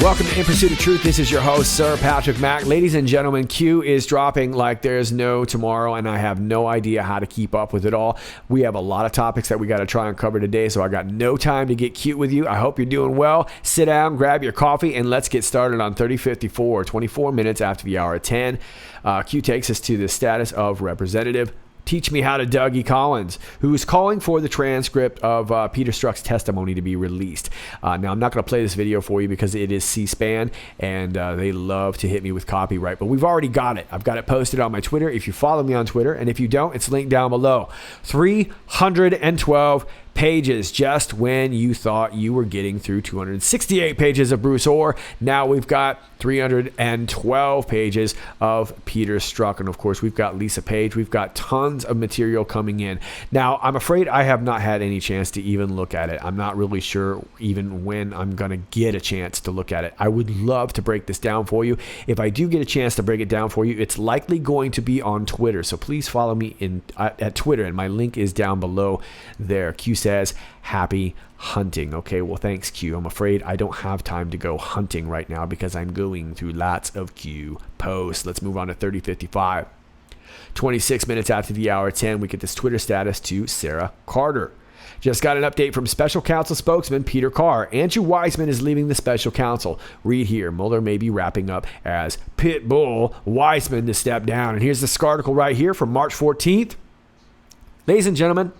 Welcome to In Pursuit of Truth. This is your host, Sir Patrick Mack. Ladies and gentlemen, Q is dropping like there's no tomorrow, and I have no idea how to keep up with it all. We have a lot of topics that we got to try and cover today, so I got no time to get cute with you. I hope you're doing well. Sit down, grab your coffee, and let's get started on 3054, 24 minutes after the hour of 10. Q takes us to the status of Representative Teach Me How to Dougie Collins, who is calling for the transcript of Peter Strzok's testimony to be released. Now, I'm not going to play this video for you because it is C-SPAN, and they love to hit me with copyright, but we've already got it. I've got it posted on my Twitter if you follow me on Twitter, and if you don't, it's linked down below. 312 pages just when you thought you were getting through 268 pages of Bruce Orr. Now we've got 312 pages of Peter Strzok. And of course, we've got Lisa Page. We've got tons of material coming in. Now, I'm afraid I have not had any chance to even look at it. I'm not really sure even when I'm going to get a chance to look at it. I would love to break this down for you. If I do get a chance to break it down for you, it's likely going to be on Twitter. So please follow me at Twitter, and my link is down below there. Q says, happy hunting. Okay, well, thanks, Q. I'm afraid I don't have time to go hunting right now because I'm going through lots of Q posts. Let's move on to 3055. 26 minutes after the hour 10, we get this Twitter status to Sarah Carter. Just got an update from special counsel spokesman Peter Carr. Andrew Weissman is leaving the special counsel. Read here, Mueller may be wrapping up as Pitbull Weissman to step down. And here's this article right here from March 14th. Ladies and gentlemen,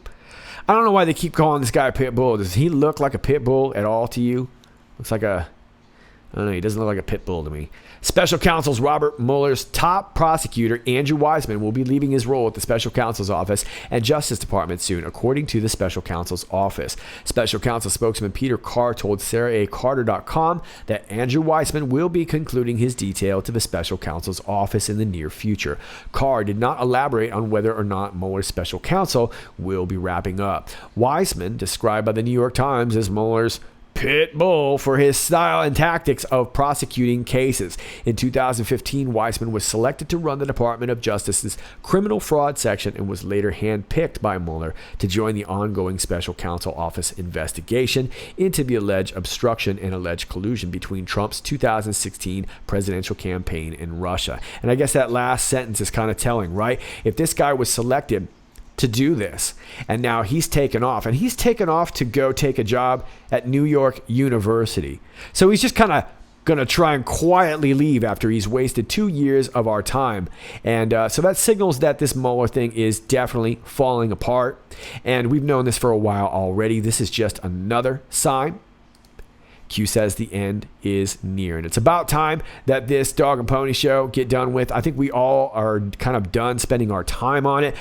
I don't know why they keep calling this guy Pitbull. Does he look like a pit bull at all to you? Looks like I don't know, he doesn't look like a pit bull to me. Special counsel's Robert Mueller's top prosecutor, Andrew Weissman, will be leaving his role at the special counsel's office and Justice Department soon, according to the special counsel's office. Special counsel spokesman Peter Carr told SarahACarter.com that Andrew Weissman will be concluding his detail to the special counsel's office in the near future. Carr did not elaborate on whether or not Mueller's special counsel will be wrapping up. Weissman, described by the New York Times as Mueller's pit bull for his style and tactics of prosecuting cases. In 2015, Weissman was selected to run the Department of Justice's criminal fraud section and was later handpicked by Mueller to join the ongoing special counsel office investigation into the alleged obstruction and alleged collusion between Trump's 2016 presidential campaign and Russia. And I guess that last sentence is kind of telling, right? If this guy was selected to do this, and now he's taken off, and he's taken off to go take a job at New York University. So he's just kind of going to try and quietly leave after he's wasted 2 years of our time. And so that signals that this Mueller thing is definitely falling apart. And we've known this for a while already. This is just another sign. Q says the end is near, and it's about time that this dog and pony show get done with. I think we all are kind of done spending our time on it.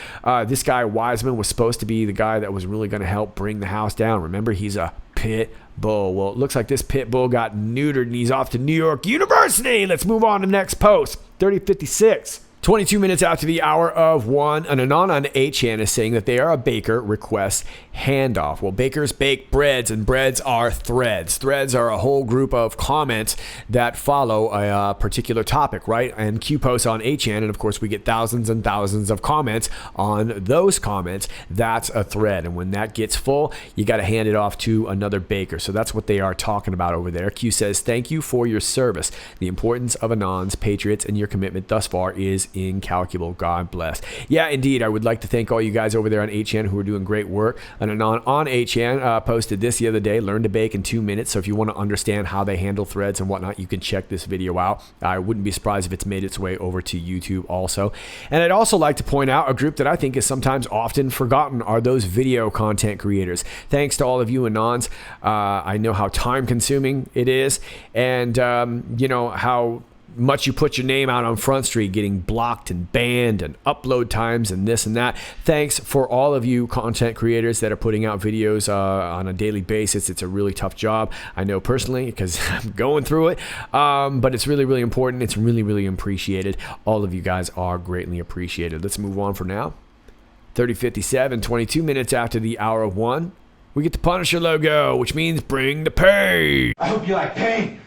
This guy Weissman was supposed to be the guy that was really going to help bring the house down. Remember, he's a pit bull. Well, it looks like this pit bull got neutered and he's off to New York University. Let's move on to the next post. 3056. 22 minutes after the hour of 1, an Anon on 8chan is saying that they are a baker request handoff. Well, bakers bake breads, and breads are threads. Threads are a whole group of comments that follow a particular topic, right? And Q posts on 8chan, and of course we get thousands and thousands of comments on those comments. That's a thread, and when that gets full, you got to hand it off to another baker. So that's what they are talking about over there. Q says, thank you for your service. The importance of Anons, Patriots, and your commitment thus far is incalculable. God bless. Yeah, indeed. I would like to thank all you guys over there on 8chan who are doing great work. An Anon on 8chan posted this the other day, learn to bake in 2 minutes. So if you want to understand how they handle threads and whatnot, you can check this video out. I wouldn't be surprised if it's made its way over to YouTube also. And I'd also like to point out a group that I think is sometimes often forgotten are those video content creators. Thanks to all of you Anons. I know how time consuming it is, and you know how much you put your name out on Front Street getting blocked and banned and upload times and this and that. Thanks for all of you content creators that are putting out videos on a daily basis. It's a really tough job. I know personally because I'm going through it, but it's really, really important. It's really, really appreciated. All of you guys are greatly appreciated. Let's move on for now. 3057, 22 minutes after the hour of 1, we get the Punisher logo, which means bring the pain. I hope you like pain.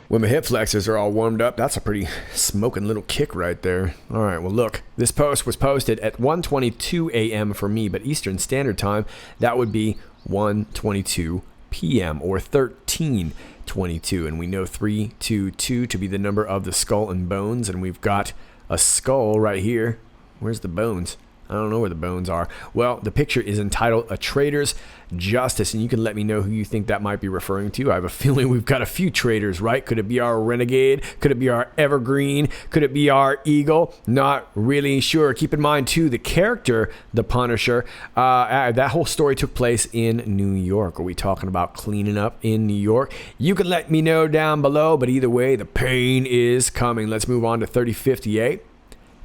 When my hip flexors are all warmed up, that's a pretty smoking little kick right there. All right, well, look, this post was posted at 1:22 a.m. for me, but Eastern Standard Time, that would be 1:22 p.m. or 13:22, and we know 322 to be the number of the skull and bones, and we've got a skull right here. Where's the bones? I don't know where the bones are. Well, the picture is entitled A Traitor's Justice, and you can let me know who you think that might be referring to. I have a feeling we've got a few traitors, right? Could it be our Renegade? Could it be our Evergreen? Could it be our Eagle? Not really sure. Keep in mind, too, the character, the Punisher, that whole story took place in New York. Are we talking about cleaning up in New York? You can let me know down below, but either way, the pain is coming. Let's move on to 3058.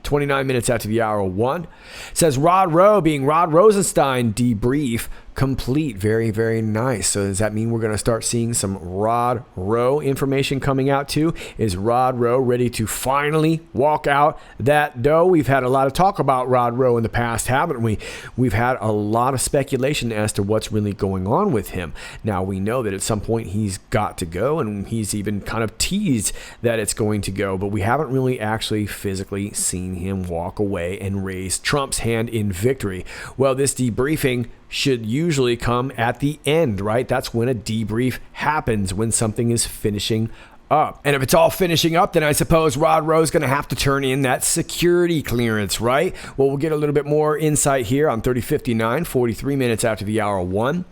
29 minutes after the hour 1. It says Rod Rowe being Rod Rosenstein debrief complete. Very, very nice. So does that mean we're going to start seeing some Rod Rowe information coming out too? Is Rod Rowe ready to finally walk out that dough? We've had a lot of talk about Rod Rowe in the past, haven't we? We've had a lot of speculation as to what's really going on with him. Now we know that at some point he's got to go, and he's even kind of teased that it's going to go, but we haven't really actually physically seen him walk away and raise Trump's hand in victory. Well, this debriefing should usually come at the end, right? That's when a debrief happens, when something is finishing up. And if it's all finishing up, then I suppose Rod Rowe's going to have to turn in that security clearance, right? Well, we'll get a little bit more insight here on 3059, 43 minutes after the hour 1.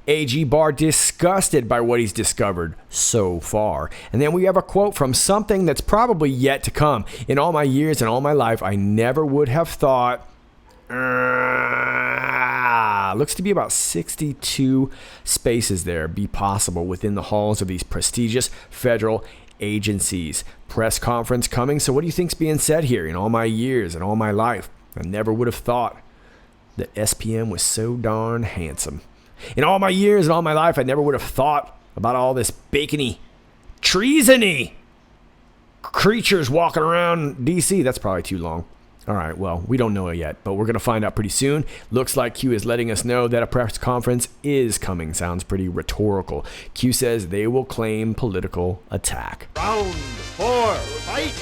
AG Barr disgusted by what he's discovered so far. And then we have a quote from something that's probably yet to come. In all my years and all my life, I never would have thought... looks to be about 62 spaces there be possible within the halls of these prestigious federal agencies. Press conference coming. So what do you think's being said here? In all my years and all my life, I never would have thought that SPM was so darn handsome. In all my years and all my life, I never would have thought about all this bacony, treasony creatures walking around DC. That's probably too long. All right, well, we don't know it yet, but we're going to find out pretty soon. Looks like Q is letting us know that a press conference is coming. Sounds pretty rhetorical. Q says they will claim political attack. Round 4, fight!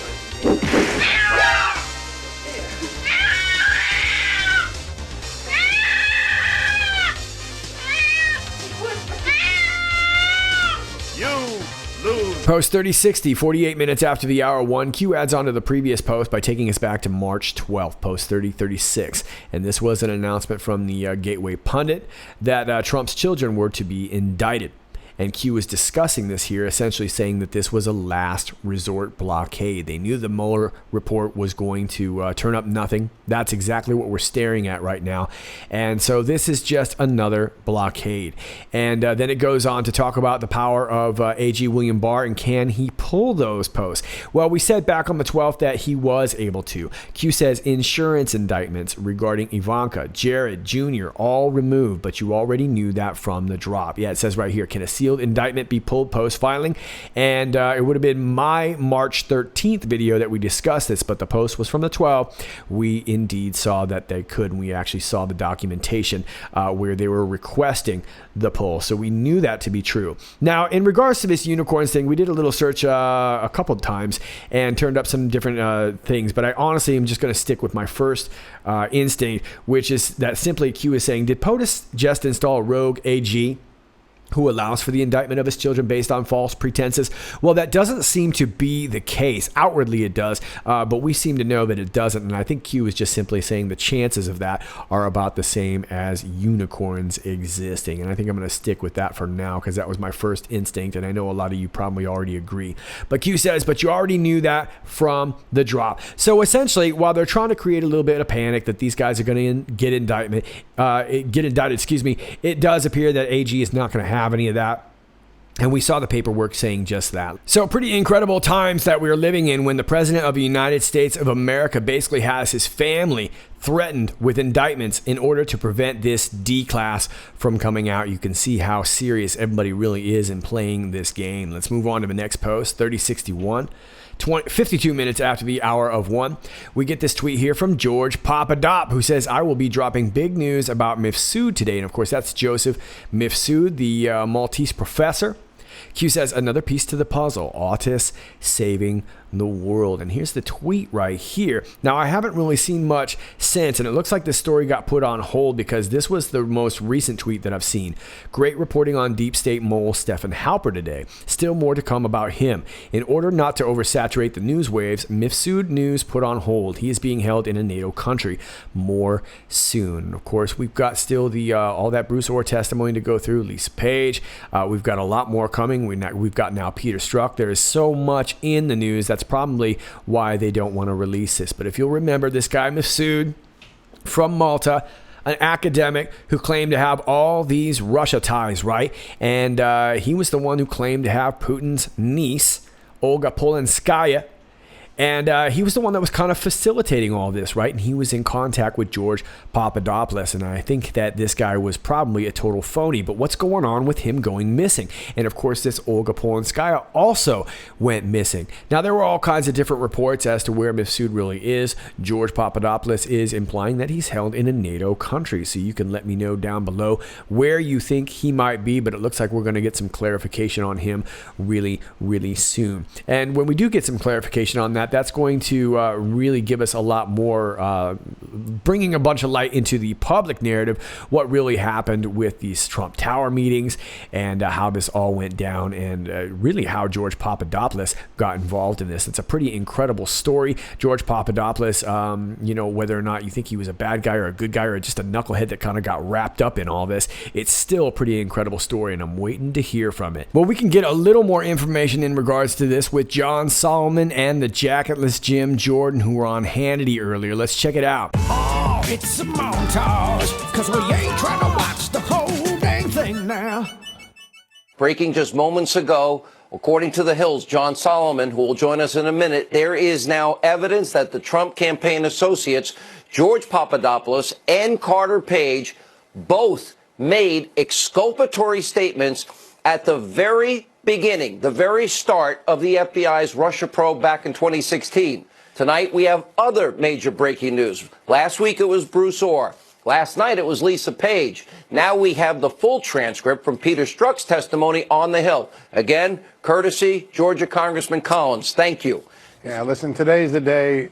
Post 3060, 48 minutes after the hour 1. Q adds on to the previous post by taking us back to March 12th, post 3036. And this was an announcement from the Gateway Pundit that Trump's children were to be indicted. And Q was discussing this here, essentially saying that this was a last resort blockade. They knew the Mueller report was going to turn up nothing. That's exactly what we're staring at right now. And so this is just another blockade. And then it goes on to talk about the power of AG William Barr and can he pull those posts? Well, we said back on the 12th that he was able to. Q says insurance indictments regarding Ivanka, Jared Jr., all removed, but you already knew that from the drop. Yeah, it says right here, can a sealed indictment be pulled post filing? And it would have been my March 13th video that we discussed this, but the post was from the 12th. We indeed saw that they could, and we actually saw the documentation where they were requesting the pull. So we knew that to be true. Now, in regards to this unicorns thing, we did a little search a couple of times and turned up some different things, but I honestly am just going to stick with my first instinct, which is that simply Q is saying, did POTUS just install rogue AG who allows for the indictment of his children based on false pretenses? Well, that doesn't seem to be the case. Outwardly it does, but we seem to know that it doesn't, and I think Q is just simply saying the chances of that are about the same as unicorns existing, and I think I'm going to stick with that for now because that was my first instinct, and I know a lot of you probably already agree. But Q says, but you already knew that from the drop. So essentially, while they're trying to create a little bit of panic that these guys are going to get indicted, it does appear that AG is not going to have any of that. And we saw the paperwork saying just that. So pretty incredible times that we're living in when the President of the United States of America basically has his family threatened with indictments in order to prevent this D-class from coming out. You can see how serious everybody really is in playing this game. Let's move on to the next post, 3061. 52 minutes after the hour of 1, we get this tweet here from George Papadop, who says, I will be dropping big news about Mifsud today. And of course, that's Joseph Mifsud, the Maltese professor. Q says, another piece to the puzzle, autists saving the world. And here's the tweet right here. Now, I haven't really seen much since, and it looks like this story got put on hold because this was the most recent tweet that I've seen. Great reporting on deep state mole Stephen Halper today. Still more to come about him. In order not to oversaturate the news waves, Mifsud News put on hold. He is being held in a NATO country. More soon. Of course, we've got still the all that Bruce Orr testimony to go through. Lisa Page. We've got a lot more coming. We've got now Peter Strzok. There is so much in the news. That's probably why they don't want to release this. But if you'll remember, this guy Mifsud from Malta, an academic who claimed to have all these Russia ties, right? And he was the one who claimed to have Putin's niece, Olga Polenskaya. And he was the one that was kind of facilitating all this, right? And he was in contact with George Papadopoulos. And I think that this guy was probably a total phony. But what's going on with him going missing? And of course, this Olga Polenskaya also went missing. Now, there were all kinds of different reports as to where Mifsud really is. George Papadopoulos is implying that he's held in a NATO country. So you can let me know down below where you think he might be. But it looks like we're going to get some clarification on him really, really soon. And when we do get some clarification on that, that's going to really give us a lot more, bringing a bunch of light into the public narrative, what really happened with these Trump Tower meetings and how this all went down, and really how George Papadopoulos got involved in this. It's a pretty incredible story. George Papadopoulos, whether or not you think he was a bad guy or a good guy or just a knucklehead that kind of got wrapped up in all this, it's still a pretty incredible story, and I'm waiting to hear from it. Well, we can get a little more information in regards to this with John Solomon and the jacketless Jim Jordan, who were on Hannity earlier. Let's check it out. Oh, it's a montage, because we ain't trying to watch the whole dang thing now. Breaking just moments ago, according to The Hill's John Solomon, who will join us in a minute, there is now evidence that the Trump campaign associates, George Papadopoulos and Carter Page, both made exculpatory statements at the very beginning, the very start of the FBI's Russia probe back in 2016. Tonight, we have other major breaking news. Last week, it was Bruce Orr. Last night, it was Lisa Page. Now we have the full transcript from Peter Strzok's testimony on the Hill. Again, courtesy Georgia Congressman Collins. Thank you. Yeah, listen, today's the day,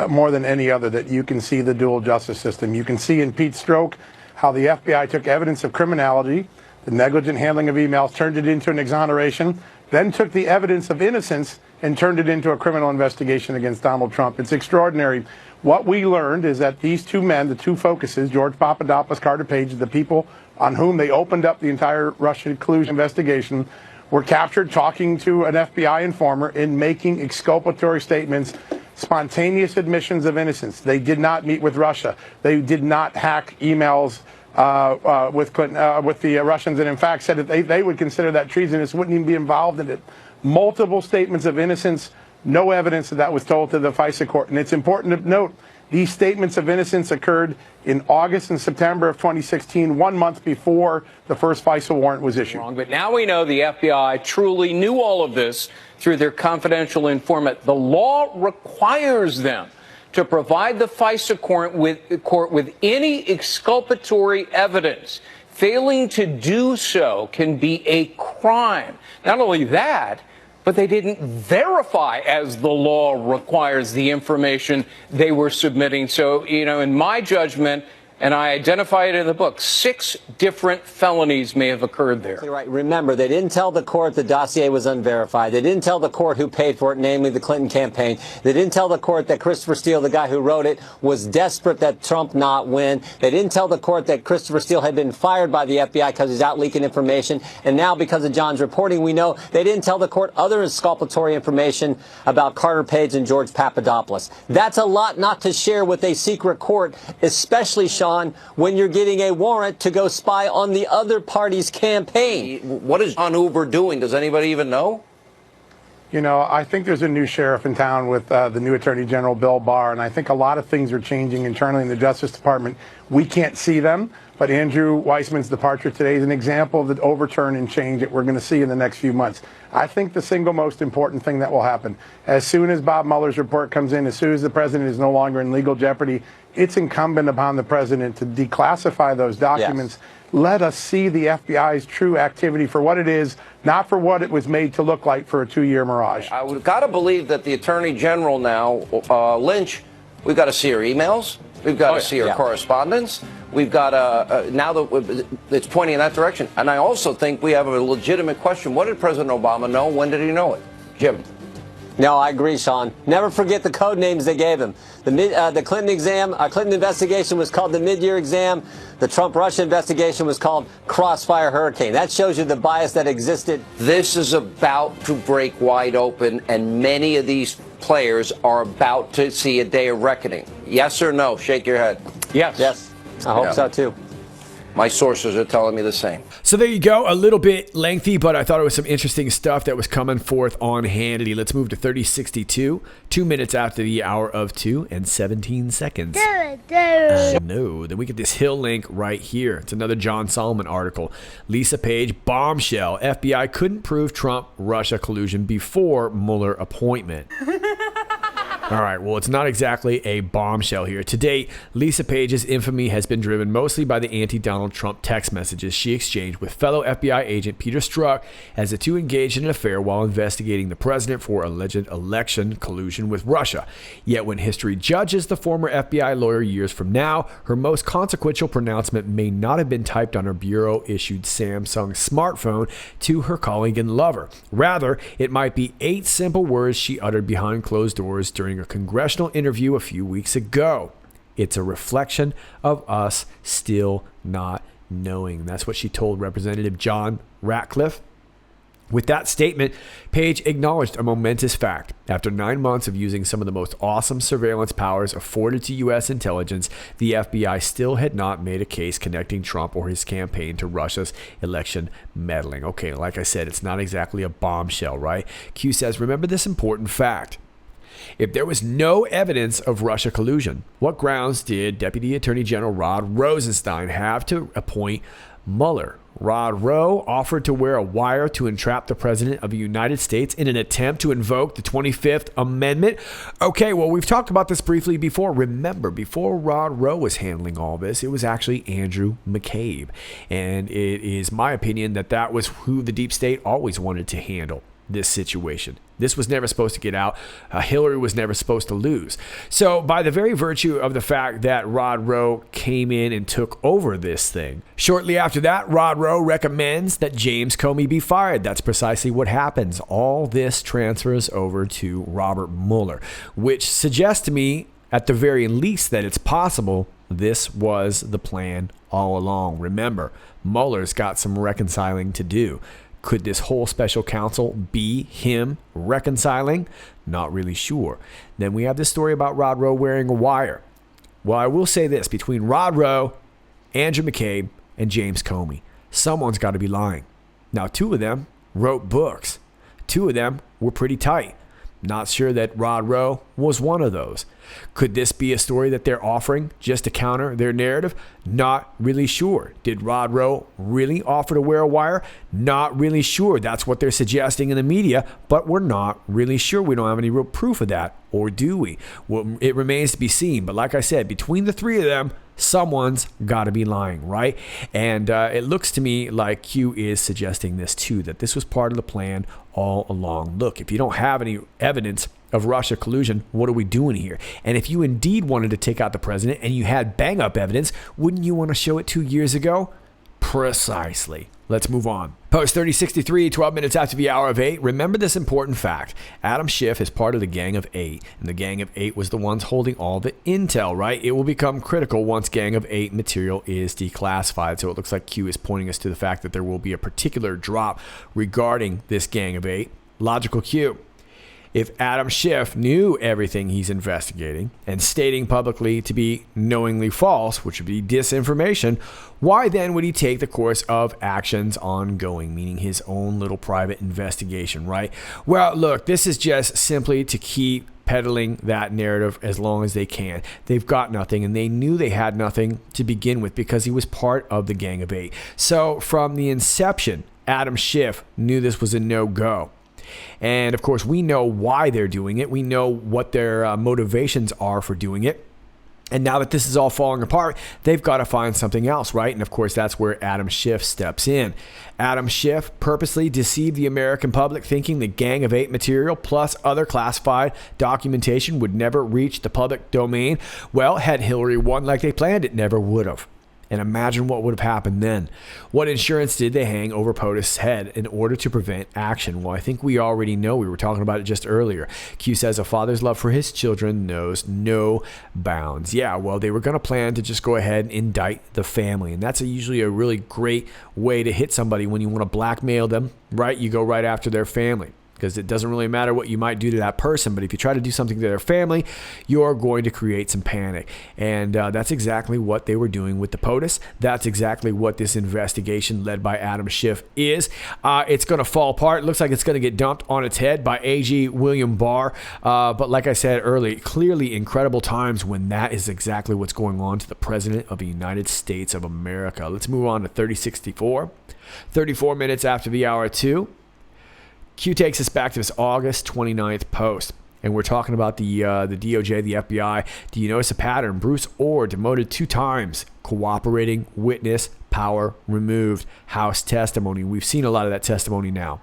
more than any other, that you can see the dual justice system. You can see in Pete Strzok how the FBI took evidence of criminality, the negligent handling of emails, turned it into an exoneration, then took the evidence of innocence and turned it into a criminal investigation against Donald Trump. It's extraordinary. What we learned is that these two men, the two focuses, George Papadopoulos, Carter Page, the people on whom they opened up the entire Russia collusion investigation, were captured talking to an FBI informer and making exculpatory statements, spontaneous admissions of innocence. They did not meet with Russia. They did not hack emails with the Russians, and in fact said that they would consider that treasonous, wouldn't even be involved in it. Multiple statements of innocence, no evidence that was told to the FISA court. And it's important to note, these statements of innocence occurred in August and September of 2016, 1 month before the first FISA warrant was issued. But now we know the FBI truly knew all of this through their confidential informant. The law requires them to provide the FISA court with any exculpatory evidence. Failing to do so can be a crime. Not only that, but they didn't verify, as the law requires, the information they were submitting. So, in my judgment, and I identify it in the book, 6 different felonies may have occurred there. Right. Remember, they didn't tell the court the dossier was unverified. They didn't tell the court who paid for it, namely the Clinton campaign. They didn't tell the court that Christopher Steele, the guy who wrote it, was desperate that Trump not win. They didn't tell the court that Christopher Steele had been fired by the FBI because he's out leaking information. And now, because of John's reporting, we know they didn't tell the court other exculpatory information about Carter Page and George Papadopoulos. That's a lot not to share with a secret court, especially, Sean, when you're getting a warrant to go spy on the other party's campaign. What is John Hoover doing? Does anybody even know? I think there's a new sheriff in town with the new Attorney General, Bill Barr, and I think a lot of things are changing internally in the Justice Department. We can't see them, but Andrew Weissman's departure today is an example of the overturn and change that we're going to see in the next few months. I think the single most important thing that will happen, as soon as Bob Mueller's report comes in, as soon as the president is no longer in legal jeopardy, it's incumbent upon the president to declassify those documents. Yes. Let us see the FBI's true activity for what it is, not for what it was made to look like for a 2-year mirage. I would got to believe that the Attorney General now, Lynch, we've got to see her emails. We've got to see her correspondence. We've got now that it's pointing in that direction. And I also think we have a legitimate question. What did President Obama know? When did he know it? Jim. No, I agree, Sean. Never forget the code names they gave him. The Clinton investigation was called the mid-year exam. The Trump-Russia investigation was called Crossfire Hurricane. That shows you the bias that existed. This is about to break wide open, and many of these players are about to see a day of reckoning. Yes or no? Shake your head. Yes. Yes, I hope so, too. My sources are telling me the same. So there you go. A little bit lengthy, but I thought it was some interesting stuff that was coming forth on Hannity. Let's move to 3062. 2 minutes after the hour of 2 and 17 seconds. I know. Then we get this Hill link right here. It's another John Solomon article. Lisa Page, bombshell. FBI couldn't prove Trump-Russia collusion before Mueller appointment. All right, well, it's not exactly a bombshell here. To date, Lisa Page's infamy has been driven mostly by the anti-Donald Trump text messages she exchanged with fellow FBI agent Peter Strzok as the two engaged in an affair while investigating the president for alleged election collusion with Russia. Yet when history judges the former FBI lawyer years from now, her most consequential pronouncement may not have been typed on her bureau-issued Samsung smartphone to her colleague and lover. Rather, it might be 8 simple words she uttered behind closed doors during a congressional interview a few weeks ago. It's a reflection of us still not knowing. That's what she told Representative John Ratcliffe. With that statement, Page acknowledged a momentous fact. After 9 months of using some of the most awesome surveillance powers afforded to U.S. intelligence, the FBI still had not made a case connecting Trump or his campaign to Russia's election meddling. Okay, like I said, it's not exactly a bombshell, right? Q says, remember this important fact. If there was no evidence of Russia collusion, what grounds did Deputy Attorney General Rod Rosenstein have to appoint Mueller? Rod Rowe offered to wear a wire to entrap the President of the United States in an attempt to invoke the 25th Amendment. Okay, well, we've talked about this briefly before. Remember, before Rod Rowe was handling all this, it was actually Andrew McCabe. And it is my opinion that that was who the deep state always wanted to handle this situation. This was never supposed to get out. Hillary was never supposed to lose. So by the very virtue of the fact that Rod Rowe came in and took over this thing, shortly after that, Rod Rowe recommends that James Comey be fired. That's precisely what happens. All this transfers over to Robert Mueller, which suggests to me, at the very least, that it's possible this was the plan all along. Remember, Mueller's got some reconciling to do. Could this whole special counsel be him reconciling? Not really sure. Then we have this story about Rod Rowe wearing a wire. Well, I will say this. Between Rod Rowe, Andrew McCabe, and James Comey, someone's got to be lying. Now, 2 of them wrote books. 2 of them were pretty tight. Not sure that Rod Rowe was one of those. Could this be a story that they're offering just to counter their narrative? Not really sure. Did Rod Rowe really offer to wear a wire? Not really sure. That's what they're suggesting in the media, but we're not really sure. We don't have any real proof of that, or do we? Well, it remains to be seen. But like I said, between the 3 of them, someone's got to be lying, right? And it looks to me like Q is suggesting this too, that this was part of the plan all along. Look, if you don't have any evidence of Russia collusion, what are we doing here? And if you indeed wanted to take out the president and you had bang-up evidence, wouldn't you want to show it 2 years ago? Precisely. Let's move on. Post 3063, 12 minutes after the hour of 8. Remember this important fact. Adam Schiff is part of the Gang of 8, and the Gang of 8 was the ones holding all the intel, right? It will become critical once Gang of 8 material is declassified. So it looks like Q is pointing us to the fact that there will be a particular drop regarding this Gang of 8. Logical Q. If Adam Schiff knew everything he's investigating and stating publicly to be knowingly false, which would be disinformation, why then would he take the course of actions ongoing, meaning his own little private investigation, right? Well, look, this is just simply to keep peddling that narrative as long as they can. They've got nothing, and they knew they had nothing to begin with because he was part of the Gang of 8. So from the inception, Adam Schiff knew this was a no-go. And of course, we know why they're doing it. We know what their motivations are for doing it. And now that this is all falling apart, they've got to find something else, right? And of course, that's where Adam Schiff steps in. Adam Schiff purposely deceived the American public, thinking the Gang of Eight material plus other classified documentation would never reach the public domain. Well, had Hillary won like they planned, it never would have. And imagine what would have happened then. What insurance did they hang over POTUS's head in order to prevent action? Well, I think we already know. We were talking about it just earlier. Q says a father's love for his children knows no bounds. Yeah, well, they were going to plan to just go ahead and indict the family. And that's usually a really great way to hit somebody when you want to blackmail them, right? You go right after their family. Because it doesn't really matter what you might do to that person, but if you try to do something to their family, you're going to create some panic. And that's exactly what they were doing with the POTUS. That's exactly what this investigation led by Adam Schiff is. It's going to fall apart. It looks like it's going to get dumped on its head by AG William Barr. But like I said earlier, clearly incredible times when that is exactly what's going on to the President of the United States of America. Let's move on to 3064. 34 minutes after the hour 2. Q takes us back to this August 29th post, and we're talking about the DOJ, the FBI. Do you notice a pattern? Bruce Orr demoted 2 times. Cooperating witness, power removed. House testimony. We've seen a lot of that testimony now.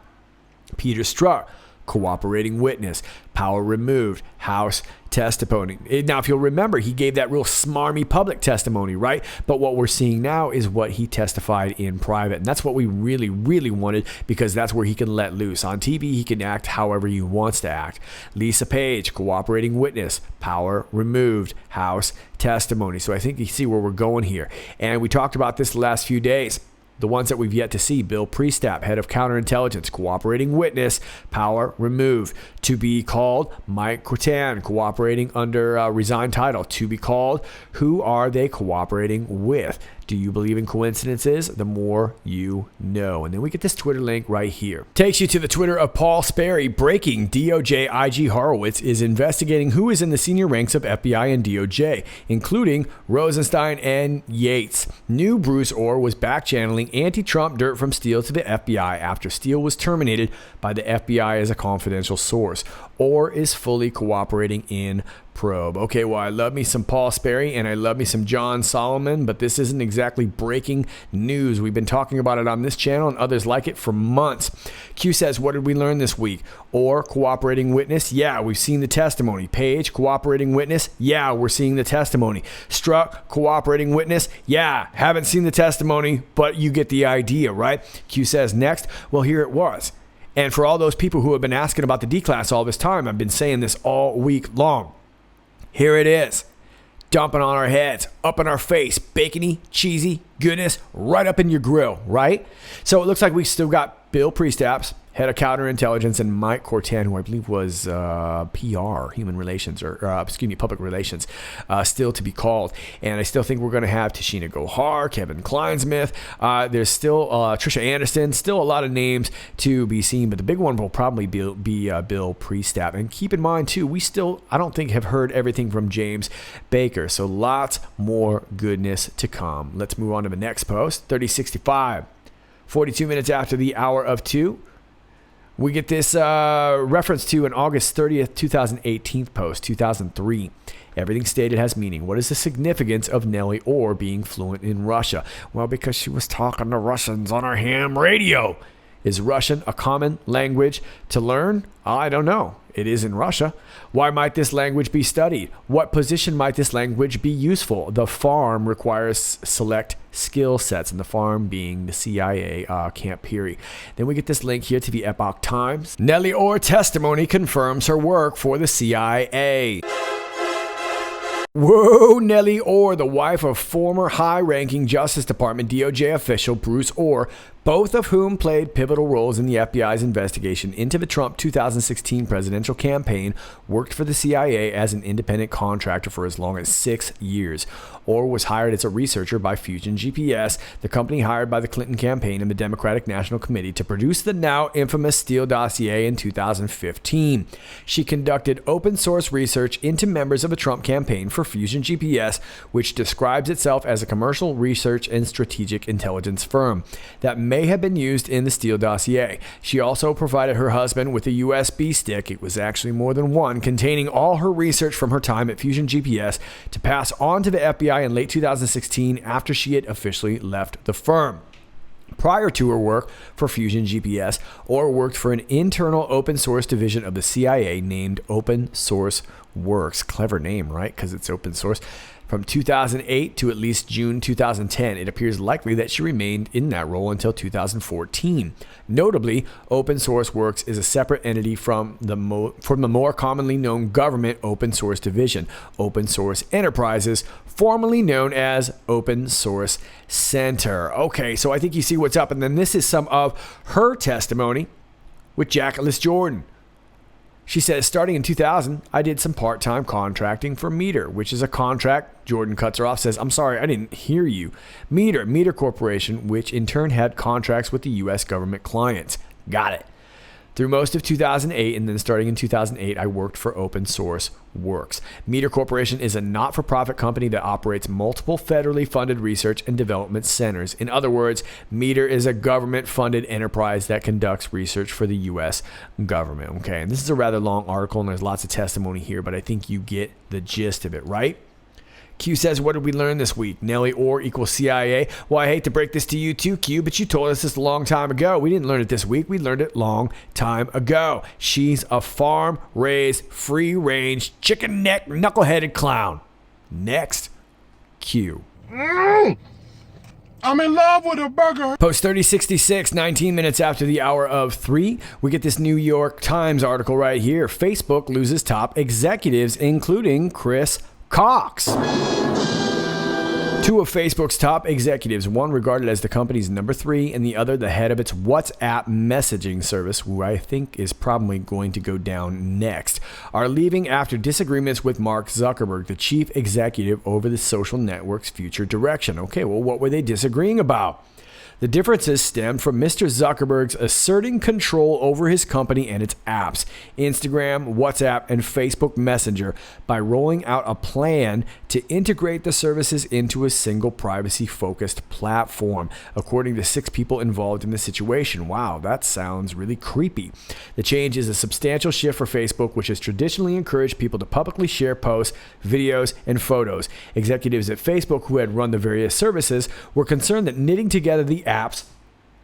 Peter Strzok, cooperating witness, power removed, House testimony. Now, if you'll remember, he gave that real smarmy public testimony, right? But what we're seeing now is what he testified in private. And that's what we really, really wanted, because that's where he can let loose. On TV, he can act however he wants to act. Lisa Page, cooperating witness, power removed, House testimony. So I think you see where we're going here. And we talked about this the last few days. The ones that we've yet to see: Bill Priestap, head of counterintelligence, cooperating witness, power removed. To be called, Mike Cortan, cooperating under resigned title. To be called, who are they cooperating with? Do you believe in coincidences? The more you know. And then we get this Twitter link right here. Takes you to the Twitter of Paul Sperry. Breaking: DOJ IG Horowitz is investigating who is in the senior ranks of FBI and DOJ, including Rosenstein and Yates. New Bruce Orr was back-channeling anti-Trump dirt from Steele to the FBI after Steele was terminated by the FBI as a confidential source. Orr is fully cooperating in probe. Okay, well, I love me some Paul Sperry and I love me some John Solomon, but this isn't exactly breaking news. We've been talking about it on this channel and others like it for months. Q says, what did we learn this week? Orr, cooperating witness? Yeah, we've seen the testimony. Page, cooperating witness? Yeah, we're seeing the testimony. Strzok, cooperating witness? Yeah, haven't seen the testimony, but you get the idea, right? Q says, next, well, here it was. And for all those people who have been asking about the D-class all this time, I've been saying this all week long. Here it is, dumping on our heads, up in our face, bacony, cheesy goodness, right up in your grill, right? So it looks like we still got Bill Priestap's head of counterintelligence, and Mike Cortan, who I believe was PR, human relations, or public relations, still to be called. And I still think we're going to have Tashina Gohar, Kevin Kleinsmith. There's still Trisha Anderson, still a lot of names to be seen, but the big one will probably be Bill Priestap. And keep in mind, too, we still, I don't think, have heard everything from James Baker. So lots more goodness to come. Let's move on to the next post, 3065. 42 minutes after the hour of 2. We get this reference to an August 30th, 2018 post, 2003. Everything stated has meaning. What is the significance of Nellie Orr being fluent in Russia? Well, because she was talking to Russians on her ham radio. Is Russian a common language to learn? I don't know. It is in Russia. Why might this language be studied? What position might this language be useful? The farm requires select skill sets, and the farm being the CIA Camp Peary. Then we get this link here to the Epoch Times. Nellie Orr testimony confirms her work for the CIA. Whoa, Nellie Orr, the wife of former high-ranking Justice Department DOJ official Bruce Orr, both of whom played pivotal roles in the FBI's investigation into the Trump 2016 presidential campaign, worked for the CIA as an independent contractor for as long as 6 years. Orr was hired as a researcher by Fusion GPS, the company hired by the Clinton campaign and the Democratic National Committee to produce the now infamous Steele dossier in 2015. She conducted open-source research into members of the Trump campaign for Fusion GPS, which describes itself as a commercial research and strategic intelligence firm that may have been used in the Steele dossier. She also provided her husband with a USB stick, it was actually more than one, containing all her research from her time at Fusion GPS to pass on to the FBI in late 2016 after she had officially left the firm. Prior to her work for Fusion GPS, Orr worked for an internal open source division of the CIA named Open Source Works. Clever name, right? Because it's open source. From 2008 to at least June 2010, it appears likely that she remained in that role until 2014. Notably, Open Source Works is a separate entity from the more commonly known government open source division, Open Source Enterprises, formerly known as Open Source Center. Okay, so I think you see what's up. And then this is some of her testimony with Jacqueline Jordan. She says, starting in 2000, I did some part-time contracting for Meter, which is a contract. Jordan cuts her off, says, I'm sorry, I didn't hear you. Meter Corporation, which in turn had contracts with the U.S. government clients. Got it. Through most of 2008, and then starting in 2008, I worked for Open Source Works. Meter Corporation is a not-for-profit company that operates multiple federally funded research and development centers. In other words, Meter is a government-funded enterprise that conducts research for the U.S. government. Okay, and this is a rather long article, and there's lots of testimony here, but I think you get the gist of it, right? Q says, what did we learn this week? Nellie Orr equals CIA. Well, I hate to break this to you too, Q, but you told us this a long time ago. We didn't learn it this week. We learned it long time ago. She's a farm-raised, free-range, chicken-neck, knuckle-headed clown. Next, Q. I'm in love with a burger. Post 3066, 19 minutes after the hour of 3, we get this New York Times article right here. Facebook loses top executives, including Chris Cox. Two of Facebook's top executives, one regarded as the company's number 3 and the other the head of its WhatsApp messaging service, who I think is probably going to go down next, are leaving after disagreements with Mark Zuckerberg, the chief executive, over the social network's future direction. Okay, well, what were they disagreeing about? The differences stemmed from Mr. Zuckerberg's asserting control over his company and its apps, Instagram, WhatsApp, and Facebook Messenger, by rolling out a plan to integrate the services into a single privacy-focused platform, according to 6 people involved in the situation. Wow, that sounds really creepy. The change is a substantial shift for Facebook, which has traditionally encouraged people to publicly share posts, videos, and photos. Executives at Facebook who had run the various services were concerned that knitting together the apps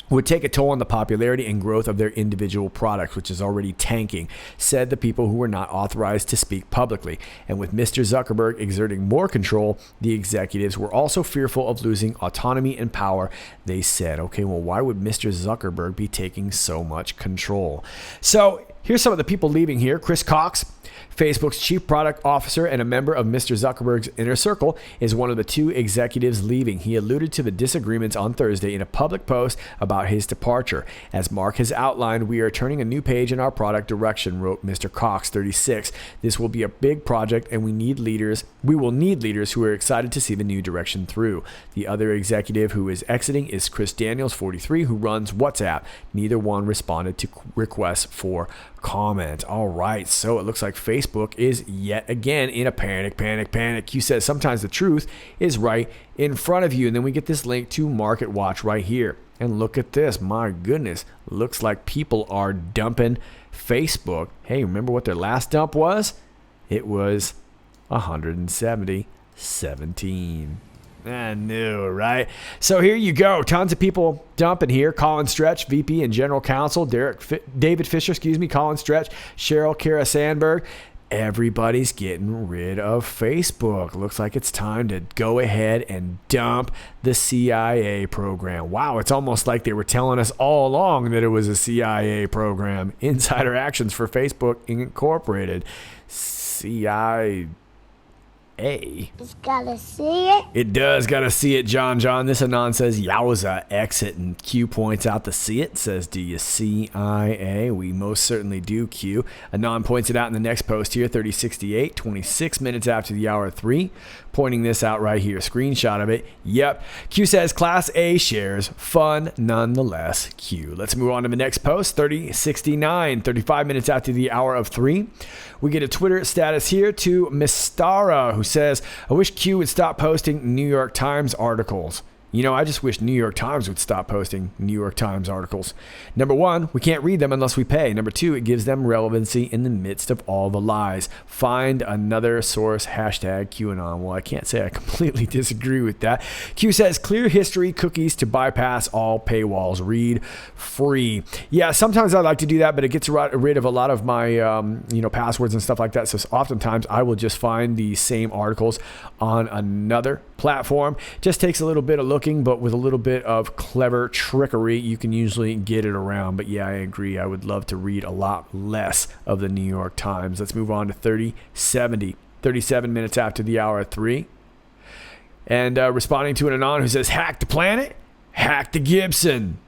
would take a toll on the popularity and growth of their individual products, which is already tanking, said the people who were not authorized to speak publicly. And with Mr. Zuckerberg exerting more control, the executives were also fearful of losing autonomy and power. They said, okay, well, why would Mr. Zuckerberg be taking so much control? So here's some of the people leaving here. Chris Cox, Facebook's chief product officer and a member of Mr. Zuckerberg's inner circle, is one of the 2 executives leaving. He alluded to the disagreements on Thursday in a public post about his departure. As Mark has outlined, we are turning a new page in our product direction, wrote Mr. Cox, 36. This will be a big project and we will need leaders who are excited to see the new direction through. The other executive who is exiting is Chris Daniels, 43, who runs WhatsApp. Neither one responded to requests for comment. All right, so it looks like Facebook is yet again in a panic. Q says sometimes the truth is right in front of you. And then we get this link to Market Watch right here. And look at this. My goodness. Looks like people are dumping Facebook. Hey, remember what their last dump was? It was 170.17. I knew, right? So here you go. Tons of people dumping here. Colin Stretch, VP and General Counsel. David Fisher, Colin Stretch. Cheryl Kara Sandberg. Everybody's getting rid of Facebook. Looks like it's time to go ahead and dump the CIA program. Wow, it's almost like they were telling us all along that it was a CIA program. Insider actions for Facebook Incorporated. CIA. It's gotta see it. It does gotta see it, John. This Anon says, yowza, exit. And Q points out the see it. Says, do you CIA? We most certainly do, Q. Anon points it out in the next post here, 3068, 26 minutes after the hour 3. Pointing this out right here. Screenshot of it. Yep. Q says, Class A shares. Fun nonetheless, Q. Let's move on to the next post, 3069, 35 minutes after the hour of 3. We get a Twitter status here to Mistara, who who says, I wish Q would stop posting New York Times articles. You know, I just wish New York Times would stop posting New York Times articles. Number one, we can't read them unless we pay. Number two, it gives them relevancy in the midst of all the lies. Find another source, hashtag QAnon. Well, I can't say I completely disagree with that. Q says, clear history cookies to bypass all paywalls. Read free. Yeah, sometimes I like to do that, but it gets rid of a lot of my passwords and stuff like that. So oftentimes I will just find the same articles on another platform. Just takes a little bit of looking, but with a little bit of clever trickery, you can usually get it around. But yeah, I agree. I would love to read a lot less of the New York Times. Let's move on to 3070. 37 minutes after the hour of 3. And responding to an Anon who says, hack the planet, hack the Gibson.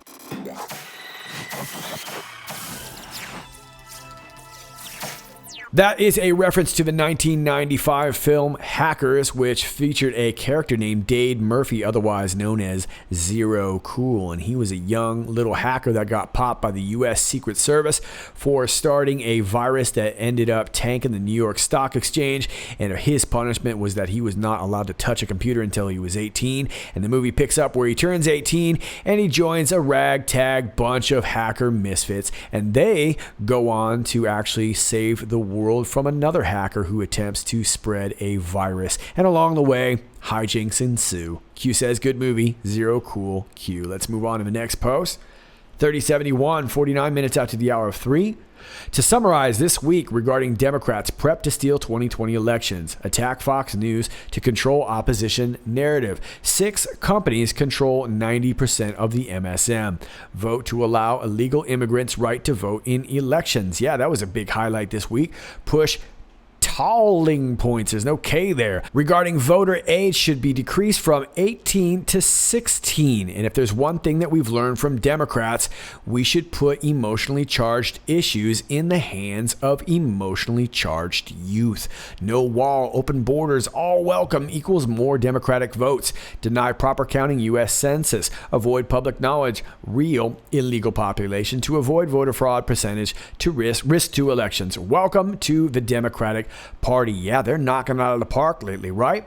That is a reference to the 1995 film Hackers, which featured a character named Dade Murphy, otherwise known as ZEROCOOL. And he was a young little hacker that got popped by the U.S. Secret Service for starting a virus that ended up tanking the New York Stock Exchange. And his punishment was that he was not allowed to touch a computer until he was 18. And the movie picks up where he turns 18 and he joins a ragtag bunch of hacker misfits. And they go on to actually save the world from another hacker who attempts to spread a virus. And along the way, hijinks ensue. Q says, good movie, ZEROCOOL Q. Let's move on to the next post. 3071, 49 minutes after the hour of 3. To summarize this week regarding Democrats' prep to steal 2020 elections, attack Fox News to control opposition narrative. 6 companies control 90% of the MSM. Vote to allow illegal immigrants' right to vote in elections. Yeah, that was a big highlight this week. Push tallying points. There's no K there. Regarding voter age should be decreased from 18 to 16. And if there's one thing that we've learned from Democrats, we should put emotionally charged issues in the hands of emotionally charged youth. No wall, open borders, all welcome equals more Democratic votes. Deny proper counting U.S. Census. Avoid public knowledge. Real illegal population to avoid voter fraud percentage to risk to elections. Welcome to the Democratic Party. Yeah, they're knocking it out of the park lately, right?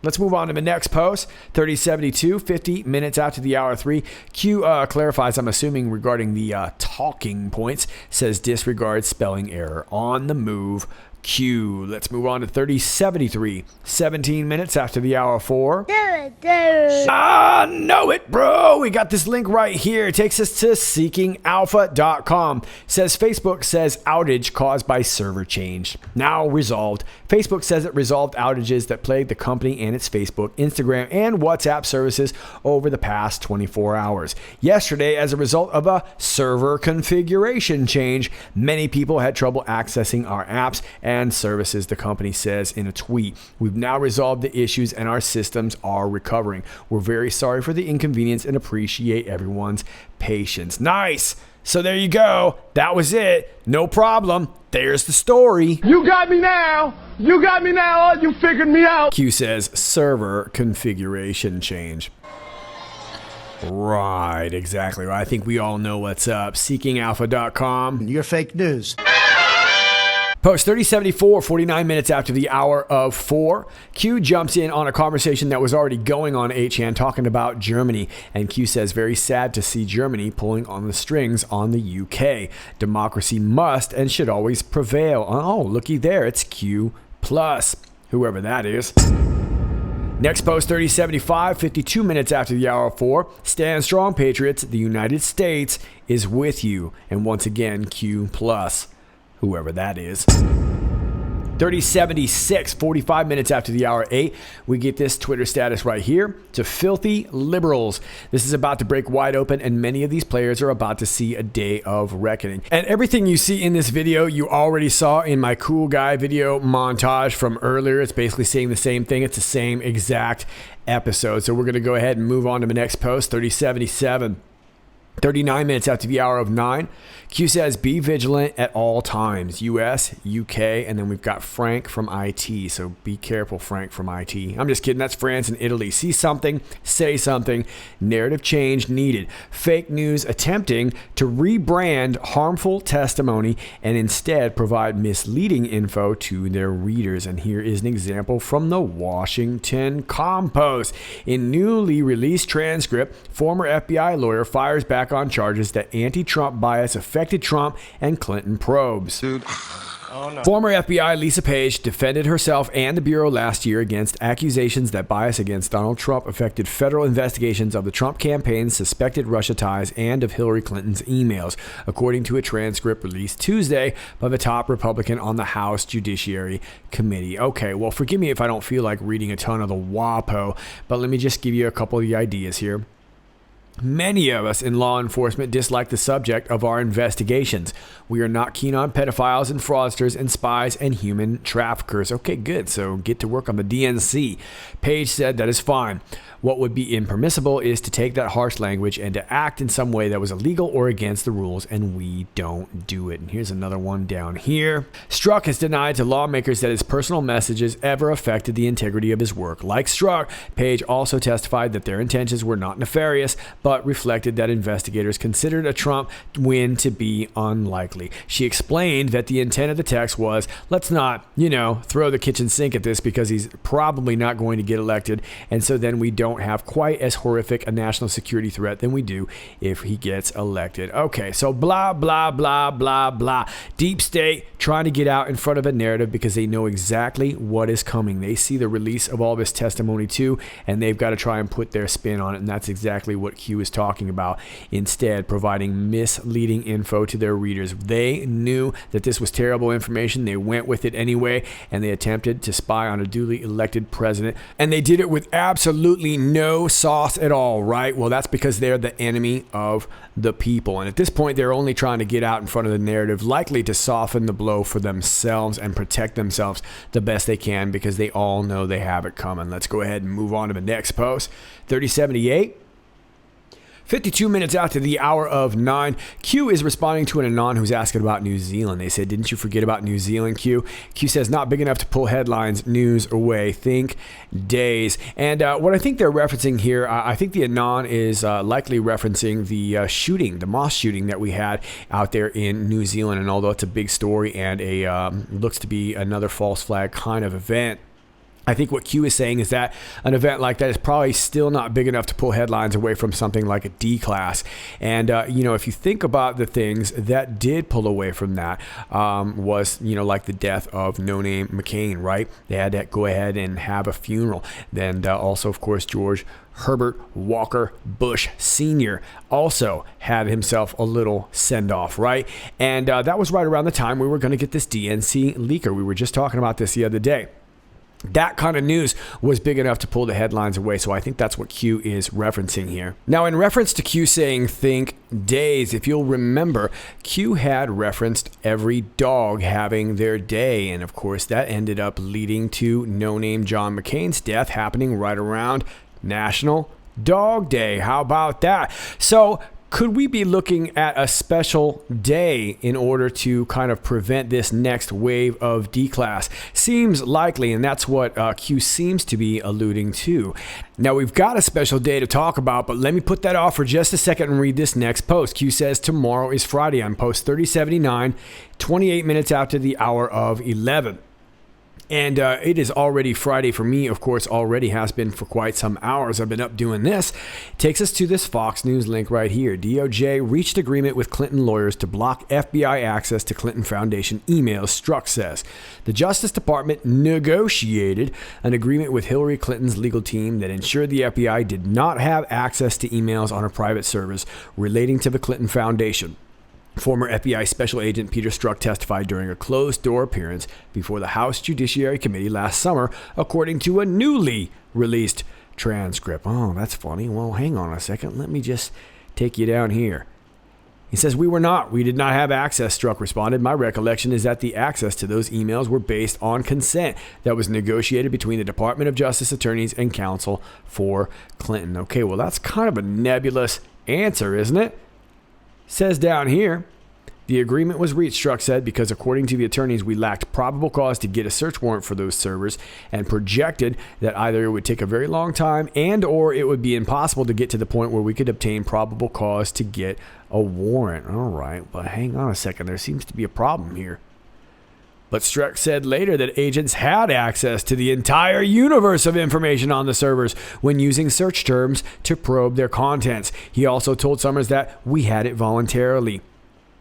Let's move on to the next post. 3072, 50 minutes after the hour 3. Q clarifies, I'm assuming, regarding the talking points. Says disregard spelling error. On the move. Q. Let's move on to 3073, 17 minutes after the hour 4. I know it, bro. We got this link right here. It takes us to seekingalpha.com. Says Facebook says outage caused by server change. Now resolved. Facebook says it resolved outages that plagued the company and its Facebook, Instagram, and WhatsApp services over the past 24 hours. Yesterday, as a result of a server configuration change, many people had trouble accessing our apps and services, the company says in a tweet. We've now resolved the issues and our systems are recovering. We're very sorry for the inconvenience and appreciate everyone's patience. Nice. So there you go. That was it. No problem. There's the story. You got me now. You got me now. You figured me out. Q says server configuration change. Right, exactly. I think we all know what's up. Seekingalpha.com. You're fake news. Post 3074, 49 minutes after the hour of 4. Q jumps in on a conversation that was already going on 8chan talking about Germany. And Q says, very sad to see Germany pulling on the strings on the UK. Democracy must and should always prevail. Oh, looky there. It's Q plus, whoever that is. Next post, 3075, 52 minutes after the hour of 4. Stand strong, Patriots. The United States is with you. And once again, Q plus, whoever that is. 3076, 45 minutes after the hour 8, we get this Twitter status right here. To filthy liberals. This is about to break wide open, and many of these players are about to see a day of reckoning. And everything you see in this video, you already saw in my cool guy video montage from earlier. It's basically saying the same thing. It's the same exact episode. So we're going to go ahead and move on to the next post, 3077. 39 minutes after the hour of 9, Q says, be vigilant at all times. U.S., U.K., and then we've got Frank from IT. So be careful, Frank from IT. I'm just kidding. That's France and Italy. See something, say something. Narrative change needed. Fake news attempting to rebrand harmful testimony and instead provide misleading info to their readers. And here is an example from the Washington Compost. In newly released transcript, former FBI lawyer fires back on charges that anti-Trump bias affected Trump and Clinton probes. Dude. Oh, no. Former FBI Lisa Page defended herself and the Bureau last year against accusations that bias against Donald Trump affected federal investigations of the Trump campaign's suspected Russia ties and of Hillary Clinton's emails, according to a transcript released Tuesday by the top Republican on the House Judiciary Committee. Okay, well, forgive me if I don't feel like reading a ton of the WAPO, but let me just give you a couple of the ideas here. Many of us in law enforcement dislike the subject of our investigations. We are not keen on pedophiles and fraudsters and spies and human traffickers. Okay, good. So get to work on the DNC. Page said that is fine. What would be impermissible is to take that harsh language and to act in some way that was illegal or against the rules, and we don't do it. And here's another one down here. Strzok has denied to lawmakers that his personal messages ever affected the integrity of his work. Like Strzok, Page also testified that their intentions were not nefarious, but reflected that investigators considered a Trump win to be unlikely. She explained that the intent of the text was, let's not, throw the kitchen sink at this because he's probably not going to get elected, and so then we don't have quite as horrific a national security threat than we do if he gets elected. Okay, so blah, blah, blah, blah, blah. Deep state trying to get out in front of a narrative because they know exactly what is coming. They see the release of all this testimony too, and they've got to try and put their spin on it, and that's exactly what Q is talking about. Instead, providing misleading info to their readers. They knew that this was terrible information. They went with it anyway, and they attempted to spy on a duly elected president, and they did it with absolutely no sauce at all, right? Well, that's because they're the enemy of the people. And at this point, they're only trying to get out in front of the narrative, likely to soften the blow for themselves and protect themselves the best they can because they all know they have it coming. Let's go ahead and move on to the next post. 3078. 52 minutes after the hour of 9, Q is responding to an Anon who's asking about New Zealand. They said, didn't you forget about New Zealand, Q? Q says, not big enough to pull headlines, news away. Think days. And what I think they're referencing here, I think the Anon is likely referencing the shooting, the mosque shooting that we had out there in New Zealand. And although it's a big story and looks to be another false flag kind of event, I think what Q is saying is that an event like that is probably still not big enough to pull headlines away from something like a D class. And, if you think about the things that did pull away from that was, like the death of no-name McCain, right? They had to go ahead and have a funeral. Then also, of course, George Herbert Walker Bush Sr. also had himself a little send-off, right? And that was right around the time we were going to get this DNC leaker. We were just talking about this the other day. That kind of news was big enough to pull the headlines away, so I think that's what Q is referencing here. Now, in reference to Q saying think days, if you'll remember, Q had referenced every dog having their day, and of course that ended up leading to no-name John McCain's death happening right around National Dog Day. How about that? So could we be looking at a special day in order to kind of prevent this next wave of D-class? Seems likely, and that's what Q seems to be alluding to. Now, we've got a special day to talk about, but let me put that off for just a second and read this next post. Q says tomorrow is Friday on post 3079, 28 minutes after the hour of 11. And it is already Friday for me, of course, already has been for quite some hours. I've been up doing this. Takes us to this Fox News link right here. DOJ reached agreement with Clinton lawyers to block FBI access to Clinton Foundation emails, Strzok says. The Justice Department negotiated an agreement with Hillary Clinton's legal team that ensured the FBI did not have access to emails on her private servers relating to the Clinton Foundation. Former FBI Special Agent Peter Strzok testified during a closed-door appearance before the House Judiciary Committee last summer, according to a newly released transcript. Oh, that's funny. Well, hang on a second. Let me just take you down here. He says, we did not have access, Strzok responded. My recollection is that the access to those emails were based on consent that was negotiated between the Department of Justice attorneys and counsel for Clinton. Okay, well, that's kind of a nebulous answer, isn't it? Says down here, the agreement was reached, Strzok said, because according to the attorneys, we lacked probable cause to get a search warrant for those servers and projected that either it would take a very long time and or it would be impossible to get to the point where we could obtain probable cause to get a warrant. All right, but hang on a second. There seems to be a problem here. But Strzok said later that agents had access to the entire universe of information on the servers when using search terms to probe their contents. He also told Summers that we had it voluntarily,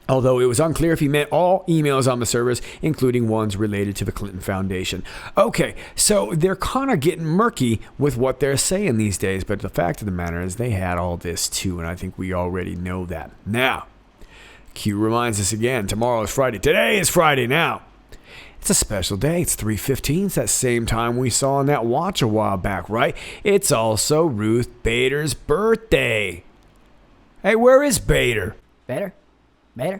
although it was unclear if he meant all emails on the servers, including ones related to the Clinton Foundation. Okay, so they're kind of getting murky with what they're saying these days, but the fact of the matter is they had all this too, and I think we already know that. Now, Q reminds us again, tomorrow is Friday. Today is Friday now. It's a special day. It's 3:15. It's that same time we saw on that watch a while back, right? It's also Ruth Bader's birthday. Hey, where is Bader? Bader? Bader?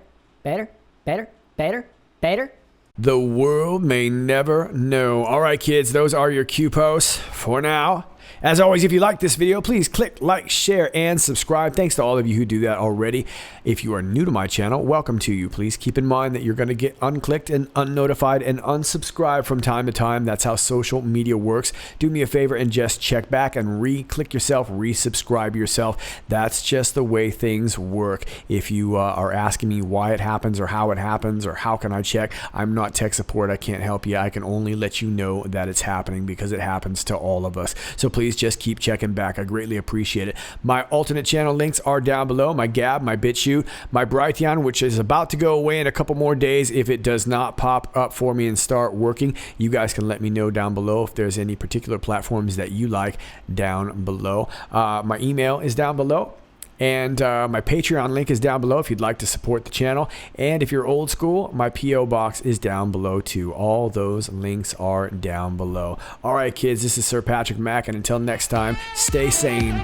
The world may never know. All right, kids, those are your Q posts for now. As always, if you like this video, please click like, share, and subscribe. Thanks to all of you who do that already. If you are new to my channel, welcome to you. Please keep in mind that you're going to get unclicked and unnotified and unsubscribed from time to time. That's how social media works. Do me a favor and just check back and re-click yourself, resubscribe yourself. That's just the way things work. If you are asking me why it happens or how can I check, I'm not tech support. I can't help you. I can only let you know that it's happening because it happens to all of us. So please just keep checking back. I greatly appreciate it. My alternate channel links are down below. My Gab, my BitChute, my Brighteon, which is about to go away in a couple more days. If it does not pop up for me and start working, you guys can let me know down below if there's any particular platforms that you like down below. My email is down below. And my Patreon link is down below if you'd like to support the channel. And if you're old school, my P.O. box is down below too. All those links are down below. All right, kids, this is Sir Patrick Mack, and until next time, stay sane.